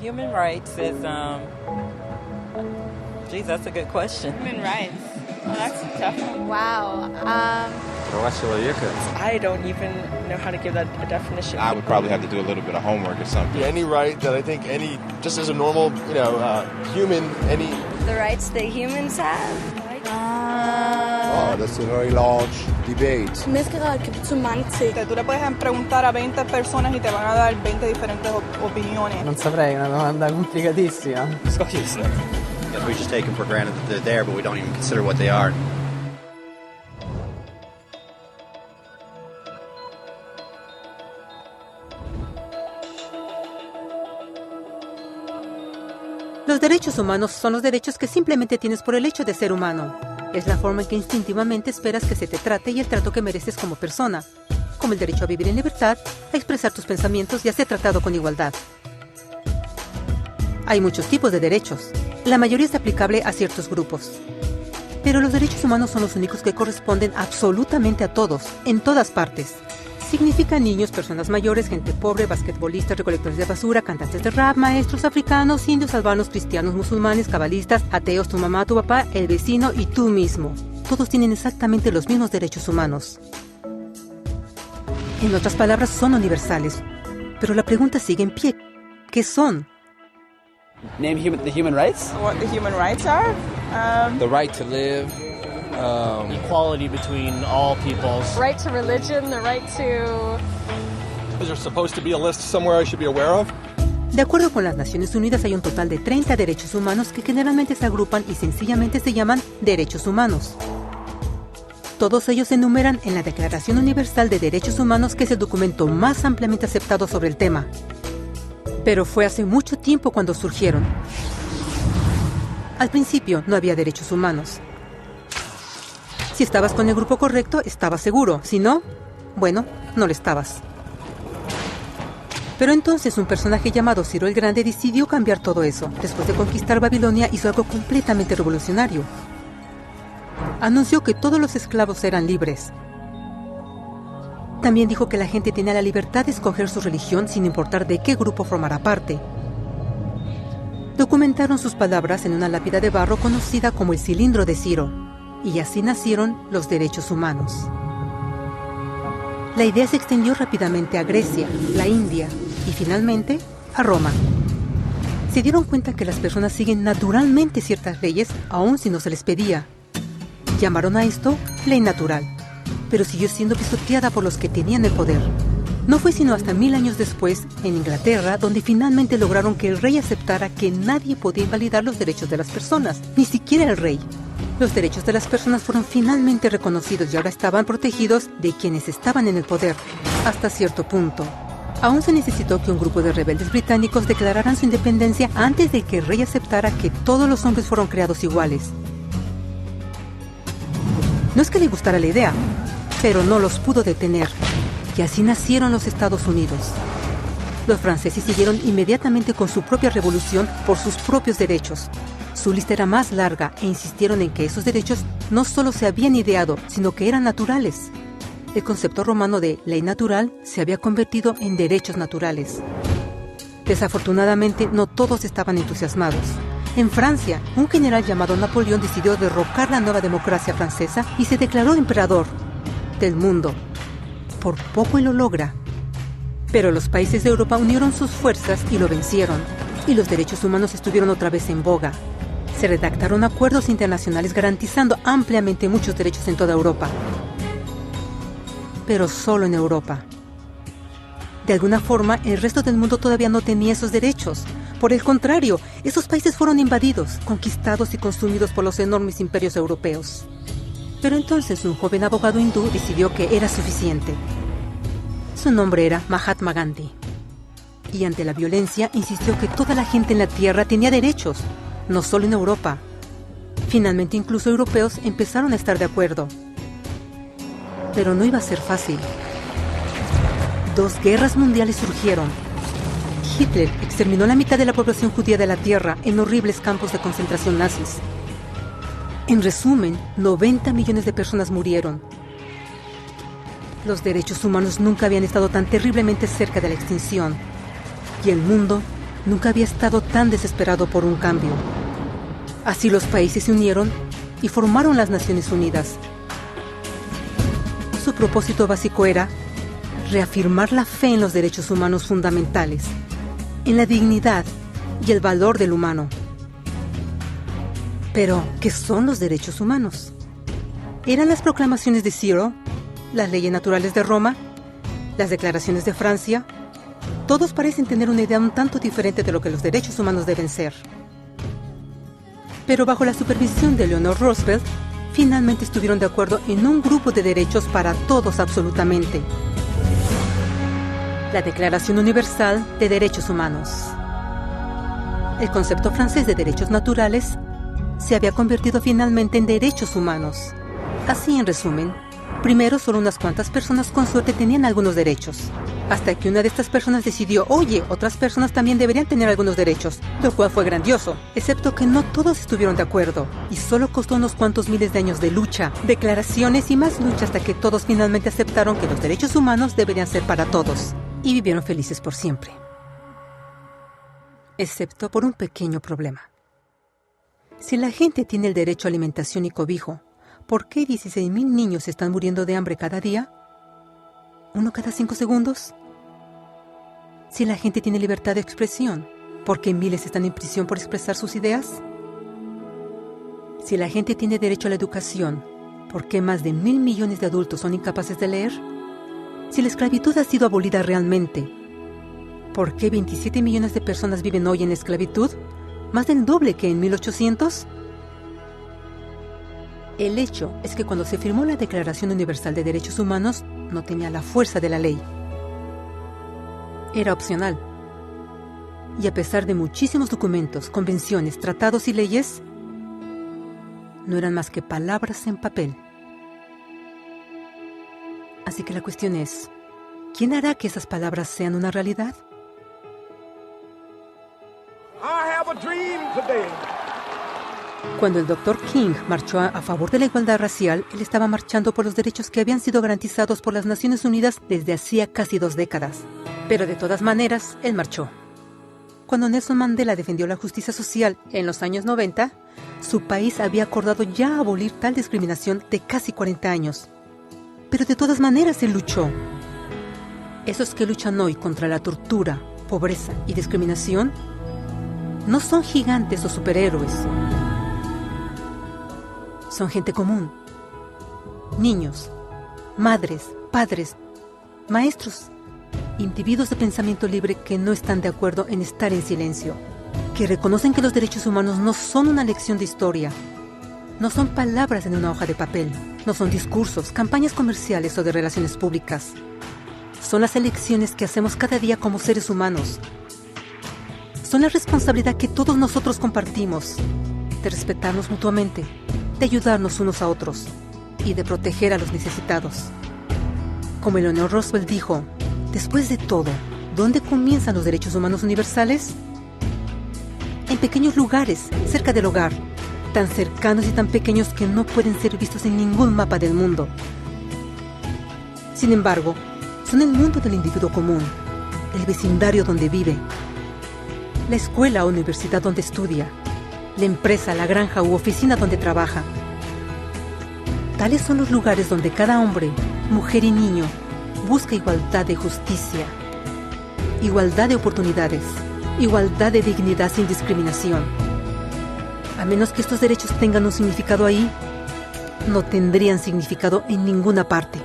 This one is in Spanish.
Human rights is, geez, that's a good question. Human rights. Well, that's a tough one. Wow. I don't even know how to give that a definition. I would probably have to do a little bit of homework or something. Any right that I think just as a normal, human, any... The rights that humans have? Oh, that's a very large debate. Så mange ting. Tú le puedes preguntar a 20 personas y te van a dar 20 diferentes opiniones. Non saprei, è una domanda complicatissima. We just take them for granted that they're there, but we don't even consider what they are. Los derechos humanos son los derechos que simplemente tienes por el hecho de ser humano. Es la forma en que instintivamente esperas que se te trate y el trato que mereces como persona, como el derecho a vivir en libertad, a expresar tus pensamientos y a ser tratado con igualdad. Hay muchos tipos de derechos. La mayoría es aplicable a ciertos grupos. Pero los derechos humanos son los únicos que corresponden absolutamente a todos, en todas partes. Significa niños, personas mayores, gente pobre, basquetbolistas, recolectores de basura, cantantes de rap, maestros africanos, indios, albanos, cristianos, musulmanes, cabalistas, ateos, tu mamá, tu papá, el vecino y tú mismo. Todos tienen exactamente los mismos derechos humanos. En otras palabras, son universales. Pero la pregunta sigue en pie. ¿Qué son? Name the human rights? What the human rights are? The right to live. Equality between all peoples. Right to religion, the right to... Is there supposed to be a list somewhere I should be aware of? De acuerdo con las Naciones Unidas, hay un total de 30 derechos humanos que generalmente se agrupan y sencillamente se llaman derechos humanos. Todos ellos se enumeran en la Declaración Universal de Derechos Humanos, que es el documento más ampliamente aceptado sobre el tema. Pero fue hace mucho tiempo cuando surgieron. Al principio no había derechos humanos. Si estabas con el grupo correcto, estabas seguro. Si no, bueno, no lo estabas. Pero entonces un personaje llamado Ciro el Grande decidió cambiar todo eso. Después de conquistar Babilonia, hizo algo completamente revolucionario. Anunció que todos los esclavos eran libres. También dijo que la gente tenía la libertad de escoger su religión sin importar de qué grupo formara parte. Documentaron sus palabras en una lápida de barro conocida como el Cilindro de Ciro. Y así nacieron los derechos humanos. La idea se extendió rápidamente a Grecia, la India y finalmente a Roma. Se dieron cuenta que las personas siguen naturalmente ciertas leyes aun si no se les pedía. Llamaron a esto ley natural, pero siguió siendo pisoteada por los que tenían el poder. No fue sino hasta 1000 años después, en Inglaterra, donde finalmente lograron que el rey aceptara que nadie podía invalidar los derechos de las personas, ni siquiera el rey. Los derechos de las personas fueron finalmente reconocidos y ahora estaban protegidos de quienes estaban en el poder, hasta cierto punto. Aún se necesitó que un grupo de rebeldes británicos declararan su independencia antes de que el rey aceptara que todos los hombres fueron creados iguales. No es que le gustara la idea, pero no los pudo detener. Y así nacieron los Estados Unidos. Los franceses siguieron inmediatamente con su propia revolución por sus propios derechos. Su lista era más larga e insistieron en que esos derechos no solo se habían ideado, sino que eran naturales. El concepto romano de ley natural se había convertido en derechos naturales. Desafortunadamente, no todos estaban entusiasmados. En Francia, un general llamado Napoleón decidió derrocar la nueva democracia francesa y se declaró emperador del mundo. Por poco y lo logra. Pero los países de Europa unieron sus fuerzas y lo vencieron. Y los derechos humanos estuvieron otra vez en boga. Se redactaron acuerdos internacionales garantizando ampliamente muchos derechos en toda Europa. Pero solo en Europa. De alguna forma, el resto del mundo todavía no tenía esos derechos. Por el contrario, esos países fueron invadidos, conquistados y consumidos por los enormes imperios europeos. Pero entonces un joven abogado hindú decidió que era suficiente. Su nombre era Mahatma Gandhi. Y ante la violencia insistió que toda la gente en la tierra tenía derechos, no solo en Europa. Finalmente incluso europeos empezaron a estar de acuerdo. Pero no iba a ser fácil. 2 guerras mundiales surgieron. Hitler exterminó la mitad de la población judía de la tierra en horribles campos de concentración nazis. En resumen, 90 millones de personas murieron. Los derechos humanos nunca habían estado tan terriblemente cerca de la extinción. Y el mundo nunca había estado tan desesperado por un cambio. Así los países se unieron y formaron las Naciones Unidas. Su propósito básico era reafirmar la fe en los derechos humanos fundamentales, en la dignidad y el valor del humano. Pero, ¿qué son los derechos humanos? ¿Eran las proclamaciones de Ciro, las leyes naturales de Roma, las declaraciones de Francia? Todos parecen tener una idea un tanto diferente de lo que los derechos humanos deben ser. Pero bajo la supervisión de Eleanor Roosevelt, finalmente estuvieron de acuerdo en un grupo de derechos para todos absolutamente. La Declaración Universal de Derechos Humanos. El concepto francés de derechos naturales se había convertido finalmente en derechos humanos. Así, en resumen, primero solo unas cuantas personas con suerte tenían algunos derechos, hasta que una de estas personas decidió, oye, otras personas también deberían tener algunos derechos, lo cual fue grandioso, excepto que no todos estuvieron de acuerdo, y solo costó unos cuantos miles de años de lucha, declaraciones y más lucha hasta que todos finalmente aceptaron que los derechos humanos deberían ser para todos, y vivieron felices por siempre. Excepto por un pequeño problema. Si la gente tiene el derecho a alimentación y cobijo, ¿por qué 16,000 niños están muriendo de hambre cada día? ¿Uno cada 5 segundos? Si la gente tiene libertad de expresión, ¿por qué miles están en prisión por expresar sus ideas? Si la gente tiene derecho a la educación, ¿por qué más de 1,000 millones de adultos son incapaces de leer? Si la esclavitud ha sido abolida realmente, ¿por qué 27 millones de personas viven hoy en esclavitud? ¿Más del doble que en 1800? El hecho es que cuando se firmó la Declaración Universal de Derechos Humanos, no tenía la fuerza de la ley. Era opcional. Y a pesar de muchísimos documentos, convenciones, tratados y leyes, no eran más que palabras en papel. Así que la cuestión es, ¿quién hará que esas palabras sean una realidad? Cuando el Dr. King marchó a favor de la igualdad racial, él estaba marchando por los derechos que habían sido garantizados por las Naciones Unidas desde hacía casi 2 décadas. Pero de todas maneras, él marchó. Cuando Nelson Mandela defendió la justicia social en los años 90, su país había acordado ya abolir tal discriminación de casi 40 años. Pero de todas maneras él luchó. Esos que luchan hoy contra la tortura, pobreza y discriminación no son gigantes o superhéroes. Son gente común. Niños, madres, padres, maestros, individuos de pensamiento libre que no están de acuerdo en estar en silencio, que reconocen que los derechos humanos no son una lección de historia, no son palabras en una hoja de papel, no son discursos, campañas comerciales o de relaciones públicas. Son las elecciones que hacemos cada día como seres humanos. Son la responsabilidad que todos nosotros compartimos, de respetarnos mutuamente, de ayudarnos unos a otros y de proteger a los necesitados. Como Eleanor Roosevelt dijo, después de todo, ¿dónde comienzan los derechos humanos universales? En pequeños lugares, cerca del hogar, tan cercanos y tan pequeños que no pueden ser vistos en ningún mapa del mundo. Sin embargo, son el mundo del individuo común, el vecindario donde vive, la escuela o universidad donde estudia, la empresa, la granja u oficina donde trabaja. Tales son los lugares donde cada hombre, mujer y niño busca igualdad de justicia, igualdad de oportunidades, igualdad de dignidad sin discriminación. A menos que estos derechos tengan un significado ahí, no tendrían significado en ninguna parte.